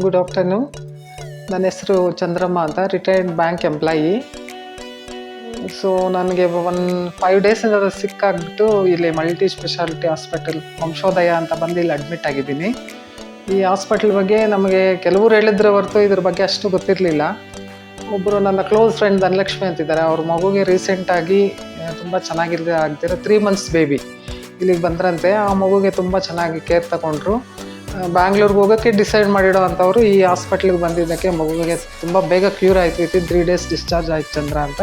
Good afternoon. ನನ್ನ ಹೆಸರು ಚಂದ್ರಮ್ಮ ಅಂತ, ರಿಟೈರ್ಡ್ ಬ್ಯಾಂಕ್ ಎಂಪ್ಲಾಯಿ. ಸೊ ನನಗೆ 5 ಡೇಸಿಂದ ಸಿಕ್ಕಾಗ್ಬಿಟ್ಟು ಇಲ್ಲಿ ಮಲ್ಟಿ ಸ್ಪೆಷಾಲಿಟಿ ಹಾಸ್ಪಿಟಲ್ ವಂಶೋದಯ ಅಂತ ಬಂದು ಇಲ್ಲಿ ಅಡ್ಮಿಟ್ ಆಗಿದ್ದೀನಿ. ಈ ಹಾಸ್ಪಿಟಲ್ ಬಗ್ಗೆ ನಮಗೆ ಕೆಲವರು ಹೇಳಿದ್ರೆ ಹೊರತು ಇದ್ರ ಬಗ್ಗೆ ಅಷ್ಟು ಗೊತ್ತಿರಲಿಲ್ಲ. ಒಬ್ಬರು ನನ್ನ ಕ್ಲೋಸ್ ಫ್ರೆಂಡ್ ಧನಲಕ್ಷ್ಮಿ ಅಂತಿದ್ದಾರೆ, ಅವ್ರ ಮಗುಗೆ ರೀಸೆಂಟಾಗಿ ತುಂಬ ಆಗ್ತಿರೋ 3 months ಬೇಬಿ ಇಲ್ಲಿಗೆ ಬಂದ್ರಂತೆ. ಆ ಮಗುಗೆ ತುಂಬ ಚೆನ್ನಾಗಿ ಕೇರ್ ತಗೊಂಡ್ರು. ಬ್ಯಾಂಗ್ಳೂರ್ಗೆ ಹೋಗೋಕ್ಕೆ ಡಿಸೈಡ್ ಮಾಡಿಡೋ ಅಂಥವ್ರು ಈ ಹಾಸ್ಪಿಟ್ಲಿಗೆ ಬಂದಿದ್ದಕ್ಕೆ ಮಗುವಿಗೆ ತುಂಬ ಬೇಗ ಕ್ಯೂರ್ ಆಯಿತು, ವಿತಿನ್ 3 days ಡಿಸ್ಚಾರ್ಜ್ ಆಯ್ತು ಚಂದ್ರ ಅಂತ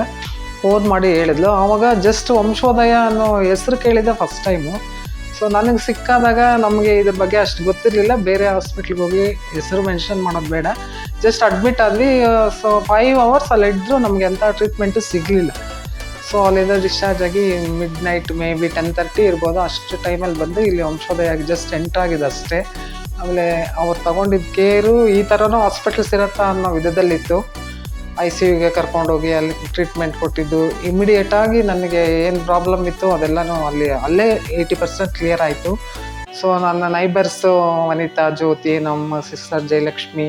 ಫೋನ್ ಮಾಡಿ ಹೇಳಿದ್ಲು. ಆವಾಗ ಜಸ್ಟ್ ವಂಶೋದಯ ಅನ್ನೋ ಹೆಸರು ಕೇಳಿದ್ದೆ ಫಸ್ಟ್ ಟೈಮು. ಸೊ ನನಗೆ ಸಿಕ್ಕಾದಾಗ ನಮಗೆ ಇದ್ರ ಬಗ್ಗೆ ಅಷ್ಟು ಗೊತ್ತಿರಲಿಲ್ಲ. ಬೇರೆ ಹಾಸ್ಪಿಟ್ಲಿಗೆ ಹೋಗಿ ಹೆಸರು ಮೆನ್ಷನ್ ಮಾಡೋದು ಬೇಡ, ಜಸ್ಟ್ ಅಡ್ಮಿಟ್ ಆದ್ವಿ. ಸೊ 5 hours ಅಲ್ಲಿ ಇದ್ದರೂ ನಮಗೆ ಎಂಥ ಟ್ರೀಟ್ಮೆಂಟು ಸಿಗಲಿಲ್ಲ. ಸೊ ಅಲ್ಲಿಂದ ಡಿಸ್ಚಾರ್ಜ್ ಆಗಿ ಮಿಡ್ ನೈಟ್ ಮೇ ಬಿ 10:30 ಇರ್ಬೋದು, ಅಷ್ಟು ಟೈಮಲ್ಲಿ ಬಂದು ಇಲ್ಲಿ ವಂಶೋದಯಾಗಿ ಜಸ್ಟ್ ಎಂಟ್ರಾಗಿದೆ ಅಷ್ಟೇ. ಆಮೇಲೆ ಅವ್ರು ತಗೊಂಡಿದ್ದ ಕೇರು ಈ ಥರನೂ ಹಾಸ್ಪಿಟಲ್ಸ್ ಇರುತ್ತಾ ಅನ್ನೋ ವಿಧದಲ್ಲಿತ್ತು. ICUಗೆ ಕರ್ಕೊಂಡೋಗಿ ಅಲ್ಲಿ ಟ್ರೀಟ್ಮೆಂಟ್ ಕೊಟ್ಟಿದ್ದು. ಇಮಿಡಿಯೇಟಾಗಿ ನನಗೆ ಏನು ಪ್ರಾಬ್ಲಮ್ ಇತ್ತು ಅದೆಲ್ಲನೂ ಅಲ್ಲೇ 80% ಕ್ಲಿಯರ್ ಆಯಿತು. ಸೊ ನನ್ನ ನೈಬರ್ಸು ವನಿತಾ, ಜ್ಯೋತಿ, ನಮ್ಮ ಸಿಸ್ಟರ್ ಜಯಲಕ್ಷ್ಮಿ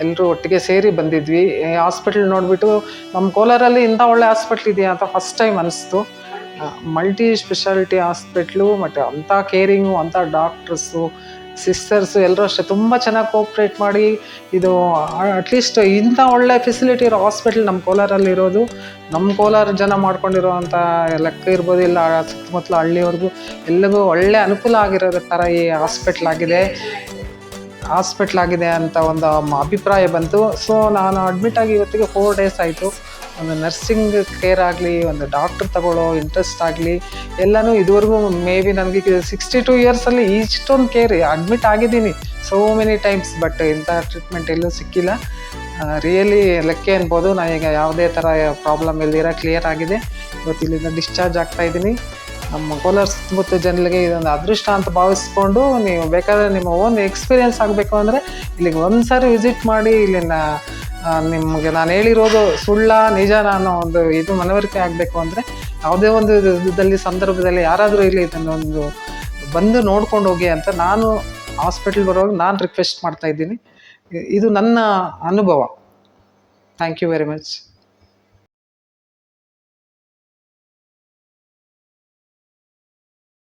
ಎಲ್ಲರೂ ಒಟ್ಟಿಗೆ ಸೇರಿ ಬಂದಿದ್ವಿ. ಹಾಸ್ಪಿಟ್ಲ್ ನೋಡಿಬಿಟ್ಟು ನಮ್ಮ ಕೋಲಾರಲ್ಲಿ ಇಂಥ ಒಳ್ಳೆ ಹಾಸ್ಪಿಟ್ಲ್ ಇದೆಯಾ ಅಂತ ಫಸ್ಟ್ ಟೈಮ್ ಅನಿಸ್ತು. ಮಲ್ಟಿ ಸ್ಪೆಷಾಲಿಟಿ ಹಾಸ್ಪಿಟ್ಲು, ಮತ್ತು ಅಂಥ ಕೇರಿಂಗು, ಅಂಥ ಡಾಕ್ಟ್ರಸ್ಸು, ಸಿಸ್ಟರ್ಸು ಎಲ್ಲರೂ ಅಷ್ಟೇ ತುಂಬ ಚೆನ್ನಾಗಿ ಕೋಪ್ರೇಟ್ ಮಾಡಿ, ಇದು ಅಟ್ಲೀಸ್ಟ್ ಇಂಥ ಒಳ್ಳೆ ಫೆಸಿಲಿಟಿ ಇರೋ ಹಾಸ್ಪಿಟ್ಲ್ ನಮ್ಮ ಕೋಲಾರಲ್ಲಿರೋದು, ನಮ್ಮ ಕೋಲಾರ ಜನ ಮಾಡ್ಕೊಂಡಿರೋ ಅಂಥ ಲೆಕ್ಕ ಇರ್ಬೋದು, ಇಲ್ಲ ಸುತ್ತಮುತ್ತಲ ಹಳ್ಳಿಯವ್ರಿಗೂ ಎಲ್ಲರಿಗೂ ಒಳ್ಳೆ ಅನುಕೂಲ ಆಗಿರೋ ಥರ ಈ ಹಾಸ್ಪಿಟ್ಲ್ ಆಗಿದೆ ಅಂತ ಒಂದು ಅಭಿಪ್ರಾಯ ಬಂತು. ಸೊ ನಾನು ಅಡ್ಮಿಟ್ ಆಗಿ ಇವತ್ತಿಗೆ 4 days ಆಯಿತು. ಒಂದು ನರ್ಸಿಂಗ್ ಕೇರ್ ಆಗಲಿ, ಒಂದು ಡಾಕ್ಟ್ರ್ ತಗೊಳ್ಳೋ ಇಂಟ್ರೆಸ್ಟ್ ಆಗಲಿ, ಎಲ್ಲನೂ ಇದುವರೆಗೂ ಮೇ ಬಿ ನನಗೆ 62 yearsಲ್ಲಿ ಇಷ್ಟೊಂದು ಕೇರ್ ಅಡ್ಮಿಟ್ ಆಗಿದ್ದೀನಿ ಸೋ ಮೆನಿ ಟೈಮ್ಸ್, ಬಟ್ ಇಂಥ ಟ್ರೀಟ್ಮೆಂಟ್ ಎಲ್ಲೂ ಸಿಕ್ಕಿಲ್ಲ. ರಿಯಲಿ ಲೆಕ್ಕ ಅನ್ಬೋದು. ನಾನೀಗ ಯಾವುದೇ ಥರ ಪ್ರಾಬ್ಲಮ್ ಇಲ್ದಿರ ಕ್ಲಿಯರ್ ಆಗಿದೆ. ಇವತ್ತು ಇಲ್ಲಿಂದ ಡಿಸ್ಚಾರ್ಜ್ ಆಗ್ತಾಯಿದ್ದೀನಿ. ನಮ್ಮ ಕೋಲಾರ ಸುತ್ತಮುತ್ತ ಜನರಿಗೆ ಇದೊಂದು ಅದೃಷ್ಟ ಅಂತ ಭಾವಿಸ್ಕೊಂಡು, ನೀವು ಬೇಕಾದರೆ ನಿಮ್ಮ ಓನ್ ಎಕ್ಸ್ಪೀರಿಯೆನ್ಸ್ ಆಗಬೇಕು ಅಂದರೆ ಇಲ್ಲಿಗೆ ಒಂದ್ಸರಿ ವಿಸಿಟ್ ಮಾಡಿ. ಇಲ್ಲಿನ ನಿಮಗೆ ನಾನು ಹೇಳಿರೋದು ಸುಳ್ಳ ನಿಜ ಅನ್ನೋ ಒಂದು ಇದು ಮನವರಿಕೆ ಆಗಬೇಕು ಅಂದರೆ ಯಾವುದೇ ಒಂದು ಸಂದರ್ಭದಲ್ಲಿ ಯಾರಾದರೂ ಇಲ್ಲಿ ಇದನ್ನೊಂದು ಬಂದು ನೋಡ್ಕೊಂಡು ಹೋಗಿ ಅಂತ ನಾನು ಹಾಸ್ಪಿಟಲ್ ಬರುವಾಗ ನಾನು ರಿಕ್ವೆಸ್ಟ್ ಮಾಡ್ತಾಯಿದ್ದೀನಿ. ಇದು ನನ್ನ ಅನುಭವ. Thank you very much.